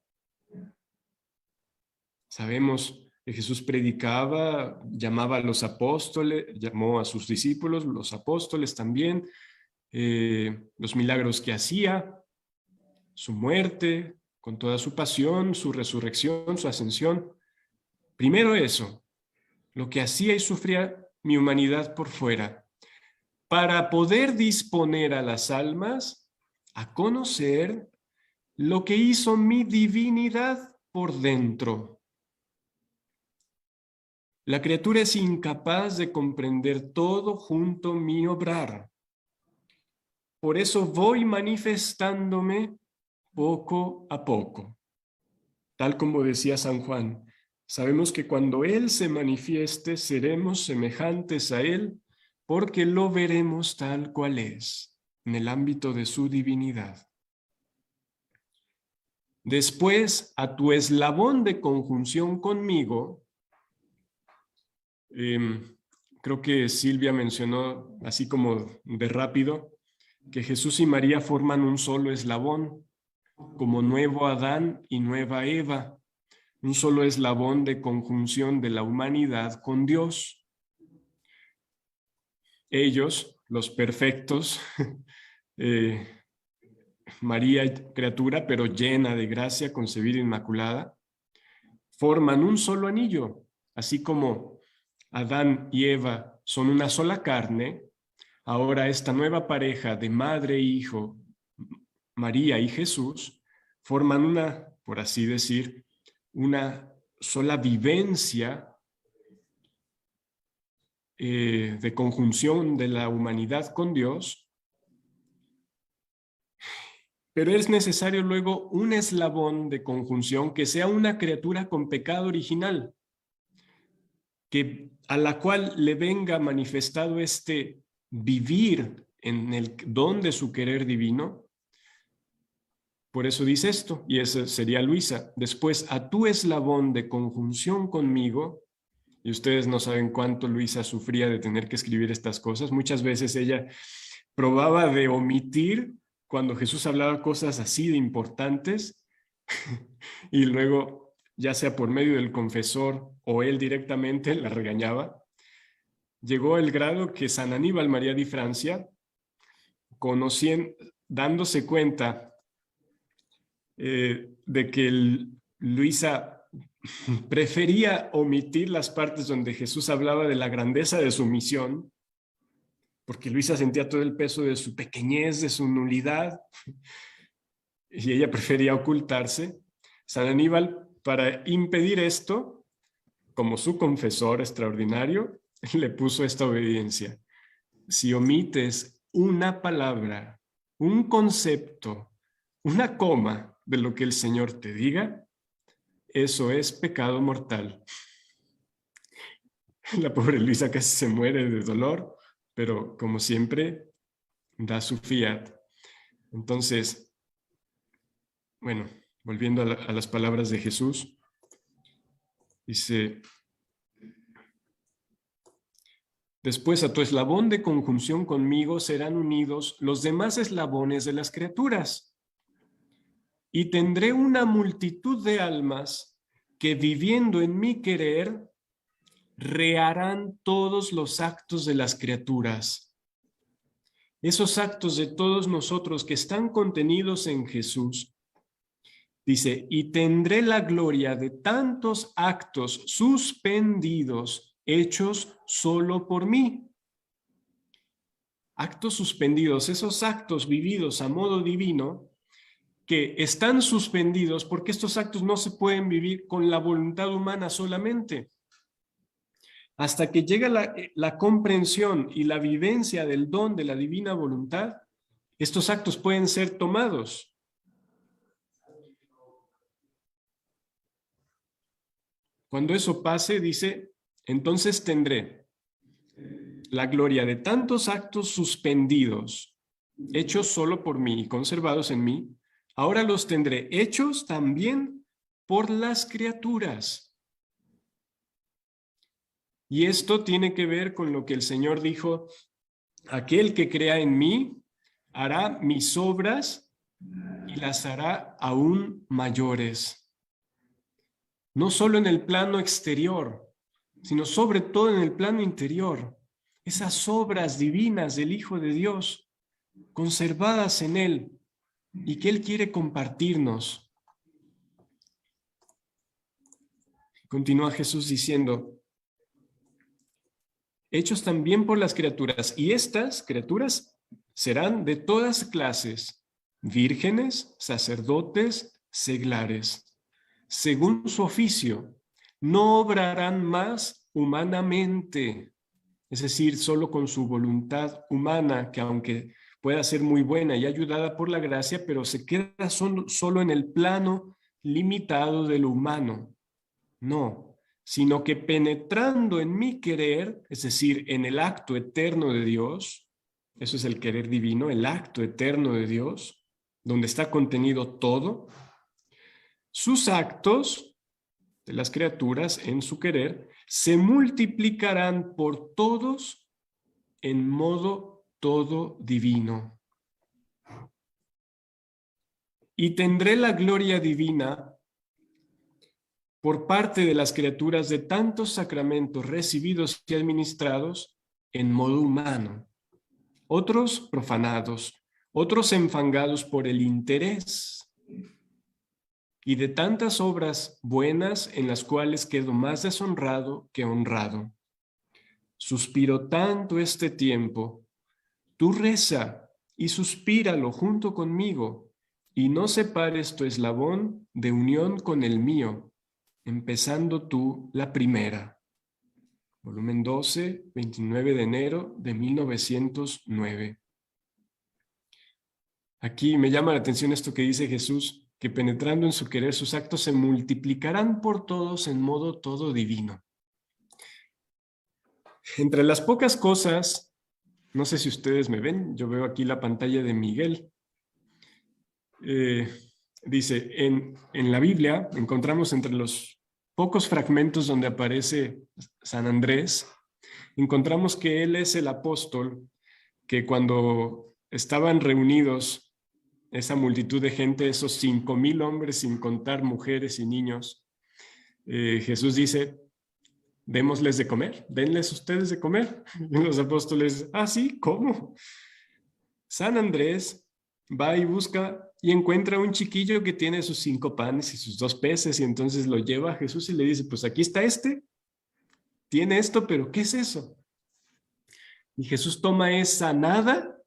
Sabemos que Jesús predicaba, llamaba a los apóstoles, llamó a sus discípulos, los apóstoles también, los milagros que hacía, su muerte, con toda su pasión, su resurrección, su ascensión. Primero eso, lo que hacía y sufría mi humanidad por fuera, para poder disponer a las almas a conocer lo que hizo mi divinidad por dentro. La criatura es incapaz de comprender todo junto mi obrar. Por eso voy manifestándome poco a poco. Tal como decía San Juan, sabemos que cuando Él se manifieste, seremos semejantes a Él, porque lo veremos tal cual es, en el ámbito de su divinidad. Después, a tu eslabón de conjunción conmigo, creo que Silvia mencionó, así como de rápido, que Jesús y María forman un solo eslabón, como nuevo Adán y nueva Eva, un solo eslabón de conjunción de la humanidad con Dios. Ellos, los perfectos, María, criatura, pero llena de gracia, concebida inmaculada, forman un solo anillo, así como Adán y Eva son una sola carne. Ahora esta nueva pareja de madre e hijo, María y Jesús, forman una, por así decir, una sola vivencia de conjunción de la humanidad con Dios. Pero es necesario luego un eslabón de conjunción que sea una criatura con pecado original, a la cual le venga manifestado este vivir en el don de su querer divino. Por eso dice esto, y esa sería Luisa. Después, a tu eslabón de conjunción conmigo, y ustedes no saben cuánto Luisa sufría de tener que escribir estas cosas. Muchas veces ella probaba de omitir cuando Jesús hablaba cosas así de importantes, y luego, ya sea por medio del confesor o él directamente, la regañaba. Llegó el grado que San Aníbal María de Francia, dándose cuenta de que Luisa prefería omitir las partes donde Jesús hablaba de la grandeza de su misión, porque Luisa sentía todo el peso de su pequeñez, de su nulidad, y ella prefería ocultarse. San Aníbal, para impedir esto, como su confesor extraordinario, le puso esta obediencia. Si omites una palabra, un concepto, una coma de lo que el Señor te diga, eso es pecado mortal. La pobre Luisa casi se muere de dolor, pero como siempre, da su fiat. Entonces, bueno, volviendo a las palabras de Jesús, dice: después a tu eslabón de conjunción conmigo serán unidos los demás eslabones de las criaturas, y tendré una multitud de almas que viviendo en mi querer reharán todos los actos de las criaturas. Esos actos de todos nosotros que están contenidos en Jesús. Dice, y tendré la gloria de tantos actos suspendidos hechos solo por mí. Actos suspendidos, esos actos vividos a modo divino, que están suspendidos porque estos actos no se pueden vivir con la voluntad humana solamente. Hasta que llega la comprensión y la vivencia del don de la divina voluntad, estos actos pueden ser tomados. Cuando eso pase, dice, entonces tendré la gloria de tantos actos suspendidos, hechos solo por mí y conservados en mí. Ahora los tendré hechos también por las criaturas. Y esto tiene que ver con lo que el Señor dijo: aquel que crea en mí hará mis obras y las hará aún mayores. No solo en el plano exterior, sino sobre todo en el plano interior. Esas obras divinas del Hijo de Dios, conservadas en Él, y que Él quiere compartirnos. Continúa Jesús diciendo, hechos también por las criaturas, y estas criaturas serán de todas clases, vírgenes, sacerdotes, seglares. Según su oficio, no obrarán más humanamente, es decir, solo con su voluntad humana, que aunque pueda ser muy buena y ayudada por la gracia, pero se queda solo en el plano limitado de lo humano. No, sino que penetrando en mi querer, es decir, en el acto eterno de Dios, eso es el querer divino, el acto eterno de Dios, donde está contenido todo, sus actos de las criaturas en su querer se multiplicarán por todos en modo todo divino. Y tendré la gloria divina por parte de las criaturas de tantos sacramentos recibidos y administrados en modo humano, otros profanados, otros enfangados por el interés, y de tantas obras buenas en las cuales quedo más deshonrado que honrado. Suspiro tanto este tiempo, tú reza y suspíralo junto conmigo, y no separes tu eslabón de unión con el mío, empezando tú la primera. Volumen 12, 29 de enero de 1909. Aquí me llama la atención esto que dice Jesús, que penetrando en su querer sus actos se multiplicarán por todos en modo todo divino. Entre las pocas cosas No sé si ustedes me ven, yo veo aquí la pantalla de Miguel. Dice, en la Biblia encontramos entre los pocos fragmentos donde aparece San Andrés, encontramos que él es el apóstol que cuando estaban reunidos esa multitud de gente, esos 5,000 hombres sin contar mujeres y niños, Jesús dice, démosles de comer, denles ustedes de comer. Y los apóstoles, sí, ¿cómo? San Andrés va y busca y encuentra un chiquillo que tiene sus 5 panes y sus 2 peces y entonces lo lleva a Jesús y le dice, pues aquí está tiene esto, pero ¿qué es eso? Y Jesús toma esa nada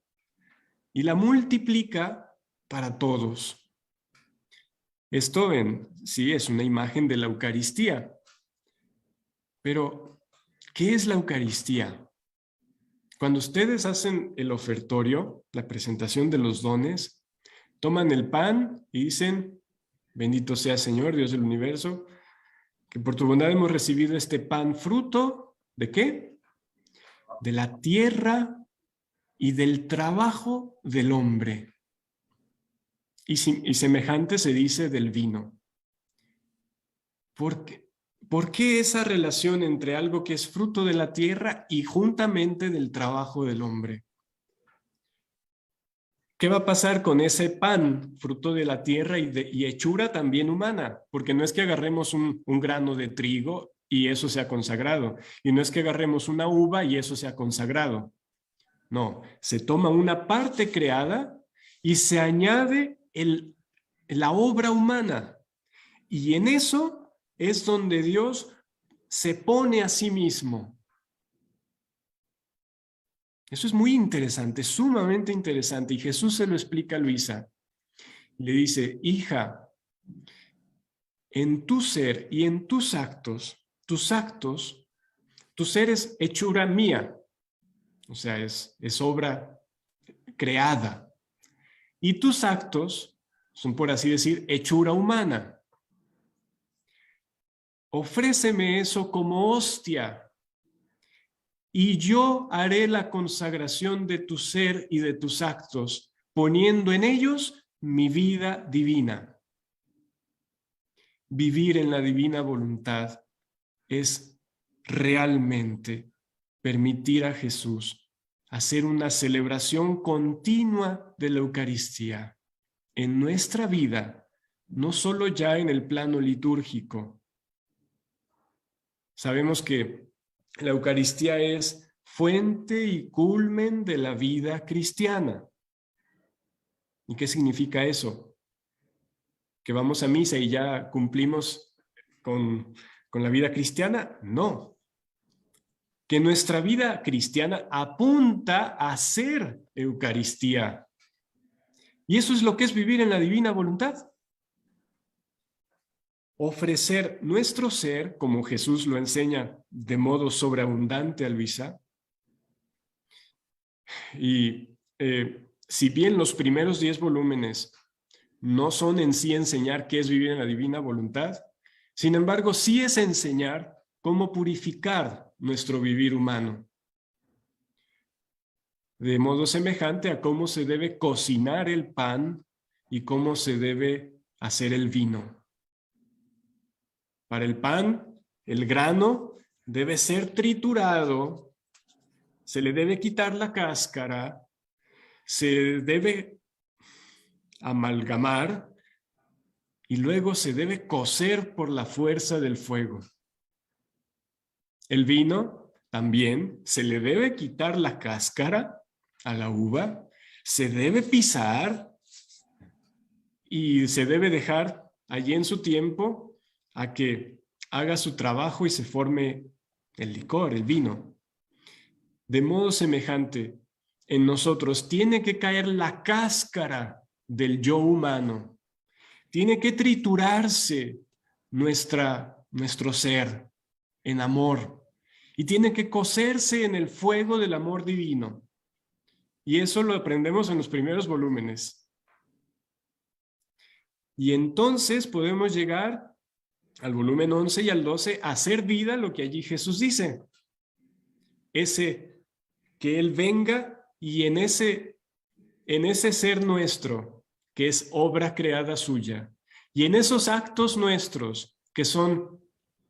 y la multiplica para todos. Esto sí es una imagen de la Eucaristía. Pero, ¿qué es la Eucaristía? Cuando ustedes hacen el ofertorio, la presentación de los dones, toman el pan y dicen, bendito sea Señor, Dios del universo, que por tu bondad hemos recibido este pan fruto, ¿de qué? De la tierra y del trabajo del hombre. Y semejante se dice del vino. ¿Por qué esa relación entre algo que es fruto de la tierra y juntamente del trabajo del hombre? ¿Qué va a pasar con ese pan, fruto de la tierra y hechura también humana? Porque no es que agarremos un grano de trigo y eso sea consagrado. Y no es que agarremos una uva y eso sea consagrado. No, se toma una parte creada y se añade la obra humana. Y en eso es donde Dios se pone a sí mismo. Eso es muy interesante, sumamente interesante. Y Jesús se lo explica a Luisa. Le dice, hija, en tu ser y en tus tu ser es hechura mía. O sea, es obra creada. Y tus actos son, por así decir, hechura humana. Ofréceme eso como hostia, y yo haré la consagración de tu ser y de tus actos, poniendo en ellos mi vida divina. Vivir en la divina voluntad es realmente permitir a Jesús hacer una celebración continua de la Eucaristía en nuestra vida, no solo ya en el plano litúrgico. Sabemos que la Eucaristía es fuente y culmen de la vida cristiana. ¿Y qué significa eso? ¿Que vamos a misa y ya cumplimos con la vida cristiana? No. Que nuestra vida cristiana apunta a ser Eucaristía. Y eso es lo que es vivir en la divina voluntad. Ofrecer nuestro ser, como Jesús lo enseña de modo sobreabundante a Luisa. Y si bien los primeros 10 volúmenes no son en sí enseñar qué es vivir en la divina voluntad, sin embargo, sí es enseñar cómo purificar nuestro vivir humano. De modo semejante a cómo se debe cocinar el pan y cómo se debe hacer el vino. Para el pan, el grano debe ser triturado, se le debe quitar la cáscara, se debe amalgamar y luego se debe cocer por la fuerza del fuego. El vino también se le debe quitar la cáscara a la uva, se debe pisar y se debe dejar allí en su tiempo a que haga su trabajo y se forme el licor, el vino. De modo semejante, en nosotros tiene que caer la cáscara del yo humano. Tiene que triturarse nuestro ser en amor y tiene que cocerse en el fuego del amor divino. Y eso lo aprendemos en los primeros volúmenes. Y entonces podemos llegar al volumen 11 y al 12 a hacer vida lo que allí Jesús dice. Ese que Él venga y en ese ser nuestro, que es obra creada suya, y en esos actos nuestros, que son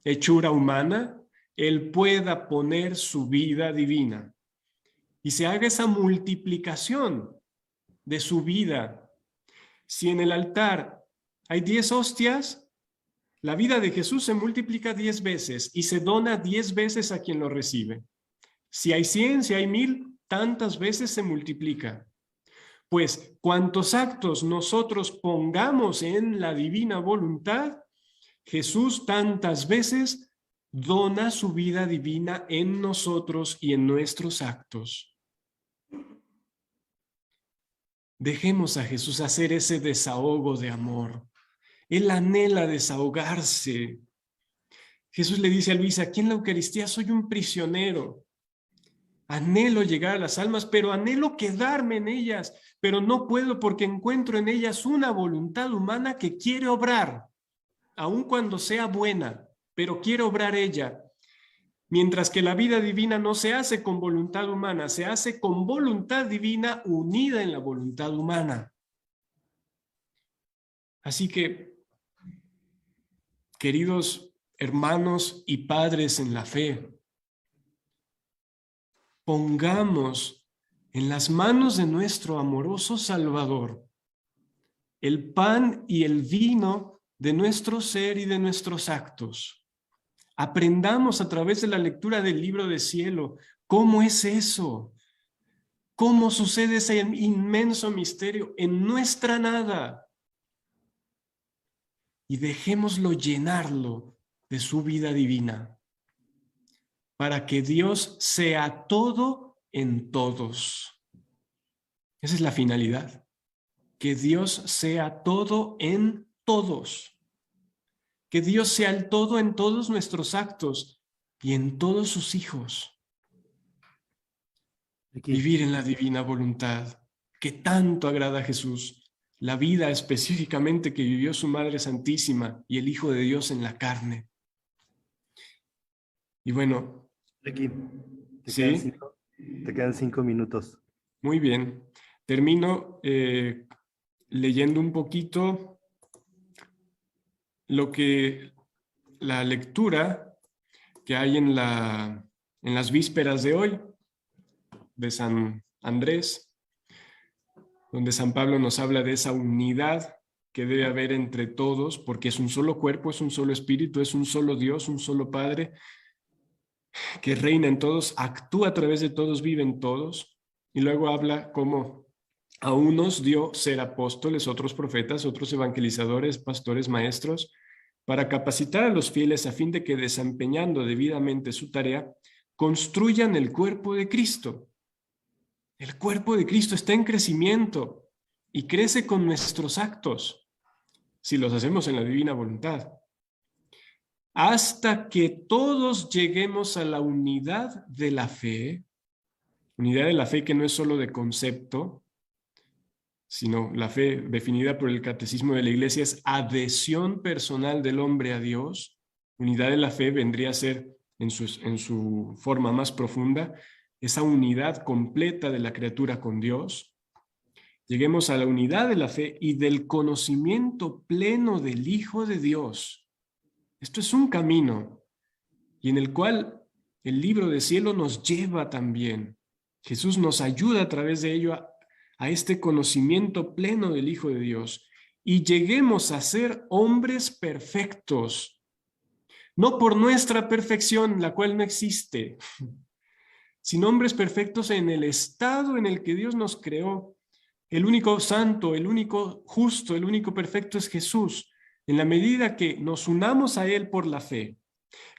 hechura humana, Él pueda poner su vida divina y se haga esa multiplicación de su vida. Si en el altar hay 10 hostias, la vida de Jesús se multiplica 10 veces y se dona 10 veces a quien lo recibe. Si hay 100, si hay 1000, tantas veces se multiplica. Pues cuantos actos nosotros pongamos en la divina voluntad, Jesús tantas veces dona su vida divina en nosotros y en nuestros actos. Dejemos a Jesús hacer ese desahogo de amor. Él anhela desahogarse. Jesús le dice a Luisa, aquí en la Eucaristía soy un prisionero. Anhelo llegar a las almas, pero anhelo quedarme en ellas, pero no puedo porque encuentro en ellas una voluntad humana que quiere obrar, aun cuando sea buena, pero quiere obrar ella. Mientras que la vida divina no se hace con voluntad humana, se hace con voluntad divina unida en la voluntad humana. Así que, queridos hermanos y padres en la fe, pongamos en las manos de nuestro amoroso Salvador el pan y el vino de nuestro ser y de nuestros actos. Aprendamos a través de la lectura del libro de cielo cómo es eso, cómo sucede ese inmenso misterio en nuestra nada. Y dejémoslo llenarlo de su vida divina, para que Dios sea todo en todos. Esa es la finalidad, que Dios sea todo en todos. Que Dios sea el todo en todos nuestros actos y en todos sus hijos. Vivir en la divina voluntad, que tanto agrada a Jesús, la vida específicamente que vivió su Madre Santísima y el Hijo de Dios en la carne. Y bueno, Aquí, ¿sí? Te quedan 5 minutos. Muy bien. Termino leyendo un poquito la lectura que hay en las vísperas de hoy, de San Andrés, donde San Pablo nos habla de esa unidad que debe haber entre todos, porque es un solo cuerpo, es un solo espíritu, es un solo Dios, un solo Padre, que reina en todos, actúa a través de todos, vive en todos, y luego habla cómo a unos dio ser apóstoles, otros profetas, otros evangelizadores, pastores, maestros, para capacitar a los fieles a fin de que, desempeñando debidamente su tarea, construyan el cuerpo de Cristo. El cuerpo de Cristo está en crecimiento y crece con nuestros actos, si los hacemos en la divina voluntad, hasta que todos lleguemos a la unidad de la fe que no es solo de concepto, sino la fe definida por el Catecismo de la Iglesia es adhesión personal del hombre a Dios. Unidad de la fe vendría a ser, en su forma más profunda, esa unidad completa de la criatura con Dios. Lleguemos a la unidad de la fe y del conocimiento pleno del Hijo de Dios. Esto es un camino y en el cual el libro de cielo nos lleva también. Jesús nos ayuda a través de ello a este conocimiento pleno del Hijo de Dios y lleguemos a ser hombres perfectos, no por nuestra perfección, la cual no existe, sino hombres perfectos en el estado en el que Dios nos creó. El único santo, el único justo, el único perfecto es Jesús. En la medida que nos unamos a Él por la fe,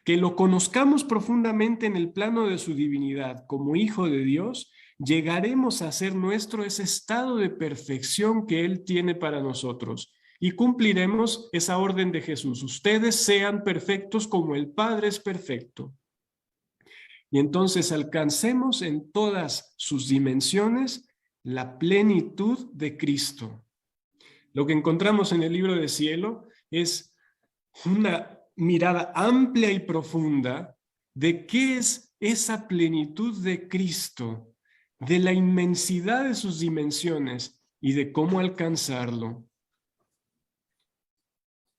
que lo conozcamos profundamente en el plano de su divinidad como Hijo de Dios, llegaremos a hacer nuestro ese estado de perfección que Él tiene para nosotros y cumpliremos esa orden de Jesús. Ustedes sean perfectos como el Padre es perfecto. Y entonces alcancemos en todas sus dimensiones la plenitud de Cristo. Lo que encontramos en el libro de cielo es una mirada amplia y profunda de qué es esa plenitud de Cristo, de la inmensidad de sus dimensiones y de cómo alcanzarlo,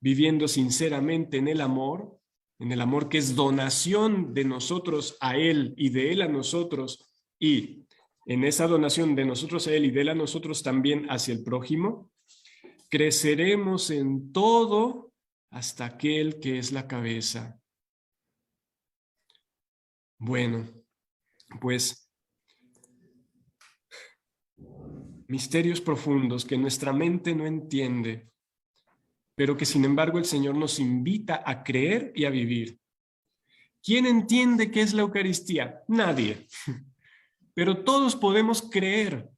viviendo sinceramente en el amor que es donación de nosotros a Él y de Él a nosotros, y en esa donación de nosotros a Él y de Él a nosotros también hacia el prójimo, creceremos en todo hasta aquel que es la cabeza. Bueno, pues misterios profundos que nuestra mente no entiende, pero que sin embargo el Señor nos invita a creer y a vivir. ¿Quién entiende qué es la Eucaristía? Nadie. Pero todos podemos creer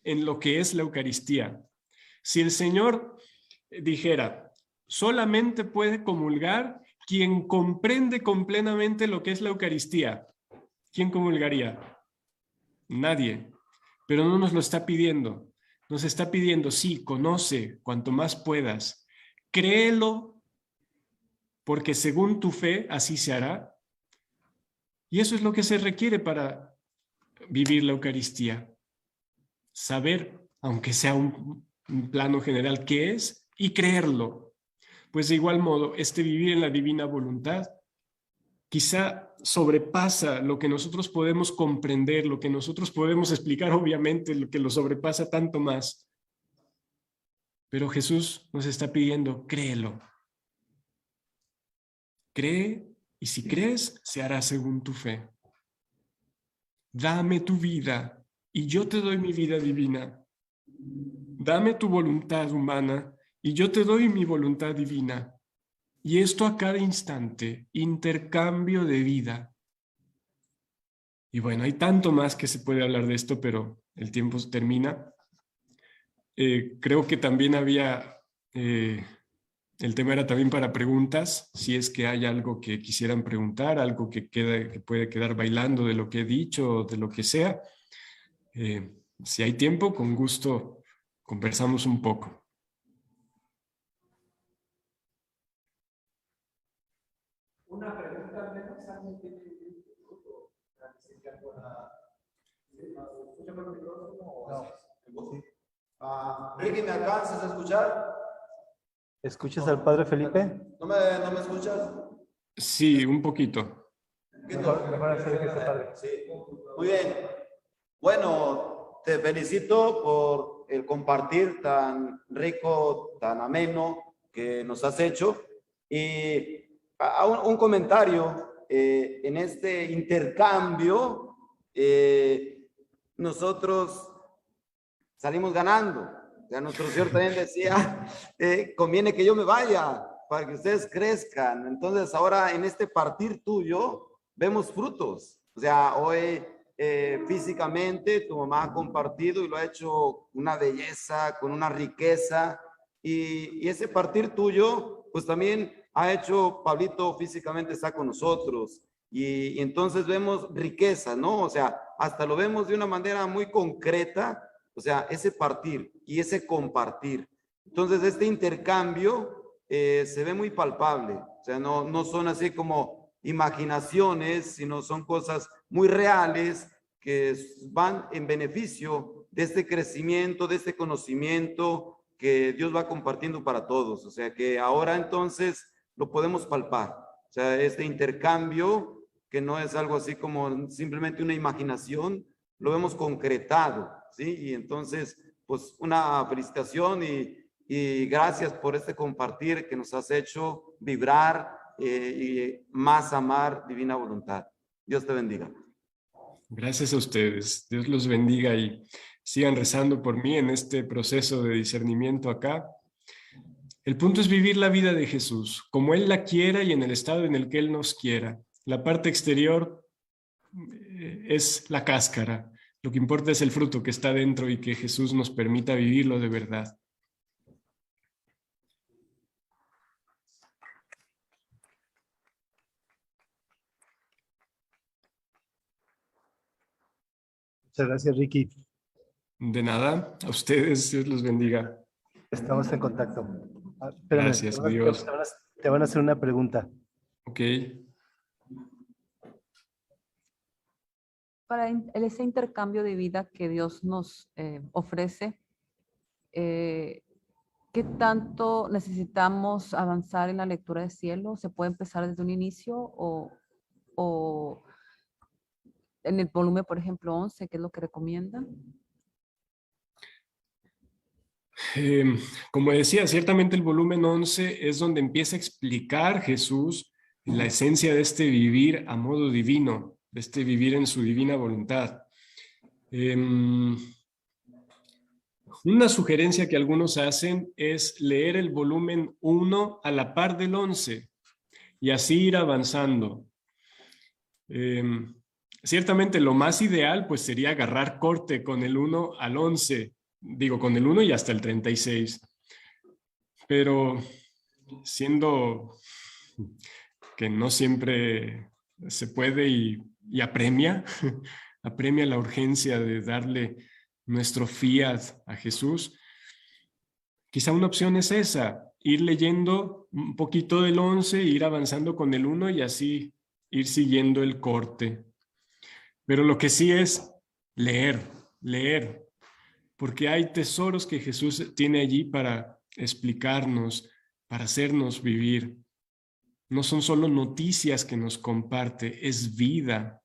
en lo que es la Eucaristía. Si el Señor dijera, solamente puede comulgar quien comprende plenamente lo que es la Eucaristía, ¿quién comulgaría? Nadie. Pero no nos lo está pidiendo. Nos está pidiendo, sí, conoce cuanto más puedas. Créelo, porque según tu fe así se hará. Y eso es lo que se requiere para vivir la Eucaristía. Saber, aunque sea un plano general, qué es y creerlo. Pues de igual modo, este vivir en la divina voluntad quizá sobrepasa lo que nosotros podemos comprender, lo que nosotros podemos explicar, obviamente, lo que lo sobrepasa tanto más. Pero Jesús nos está pidiendo, créelo. Cree, y si crees, se hará según tu fe. Dame tu vida, y yo te doy mi vida divina. Dame tu voluntad humana, y yo te doy mi voluntad divina. Y esto a cada instante, intercambio de vida. Y bueno, hay tanto más que se puede hablar de esto, pero el tiempo termina. Creo que también había, el tema era también para preguntas, si es que hay algo que quisieran preguntar, algo que puede quedar bailando de lo que he dicho o de lo que sea. Si hay tiempo, con gusto conversamos un poco. Una pregunta al menos. Ricky, ¿me alcanzas a escuchar? ¿Escuchas al Padre Felipe? ¿No me escuchas? Sí, un poquito. Mejor acérquese, Padre. Sí. Muy bien. Bueno, te felicito por el compartir tan rico, tan ameno que nos has hecho. Y un comentario, en este intercambio, nosotros salimos ganando. O sea, nuestro Señor también decía, conviene que yo me vaya para que ustedes crezcan. Entonces ahora en este partir tuyo vemos frutos. O sea, hoy físicamente tu mamá ha compartido y lo ha hecho con una belleza, con una riqueza. Y ese partir tuyo, pues también ha hecho, Pablito físicamente está con nosotros. Y entonces vemos riqueza, ¿no? O sea, hasta lo vemos de una manera muy concreta. O sea, ese partir y ese compartir. Entonces, este intercambio se ve muy palpable. O sea, no son así como imaginaciones, sino son cosas muy reales que van en beneficio de este crecimiento, de este conocimiento que Dios va compartiendo para todos. O sea, que ahora entonces lo podemos palpar. O sea, este intercambio que no es algo así como simplemente una imaginación, lo vemos concretado. ¿Sí? Y entonces, pues una felicitación y gracias por este compartir que nos has hecho vibrar y más amar divina voluntad. Dios te bendiga. Gracias a ustedes. Dios los bendiga y sigan rezando por mí en este proceso de discernimiento acá. El punto es vivir la vida de Jesús, como Él la quiera y en el estado en el que Él nos quiera. La parte exterior es la cáscara. Lo que importa es el fruto que está dentro y que Jesús nos permita vivirlo de verdad. Muchas gracias, Ricky. De nada, a ustedes, Dios los bendiga. Estamos en contacto. Espérame, Gracias, Dios. Te van a hacer una pregunta. Ok. para ese intercambio de vida que Dios nos ofrece, ¿qué tanto necesitamos avanzar en la lectura del cielo? ¿Se puede empezar desde un inicio o en el volumen, por ejemplo, 11, qué es lo que recomienda? Como decía, ciertamente el volumen 11 es donde empieza a explicar Jesús la esencia de este vivir a modo divino, de este vivir en su divina voluntad. Una sugerencia que algunos hacen es leer el volumen 1 a la par del 11 y así ir avanzando. Ciertamente lo más ideal pues sería agarrar corte con el 1 al 11, digo con el 1 y hasta el 36, pero siendo que no siempre se puede y apremia la urgencia de darle nuestro fiat a Jesús, quizá una opción es esa, ir leyendo un poquito del 11, ir avanzando con el 1 y así ir siguiendo el corte. Pero lo que sí es leer, porque hay tesoros que Jesús tiene allí para explicarnos, para hacernos vivir. No son solo noticias que nos comparte, es vida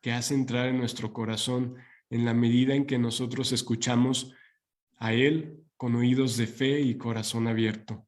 que hace entrar en nuestro corazón en la medida en que nosotros escuchamos a Él con oídos de fe y corazón abierto.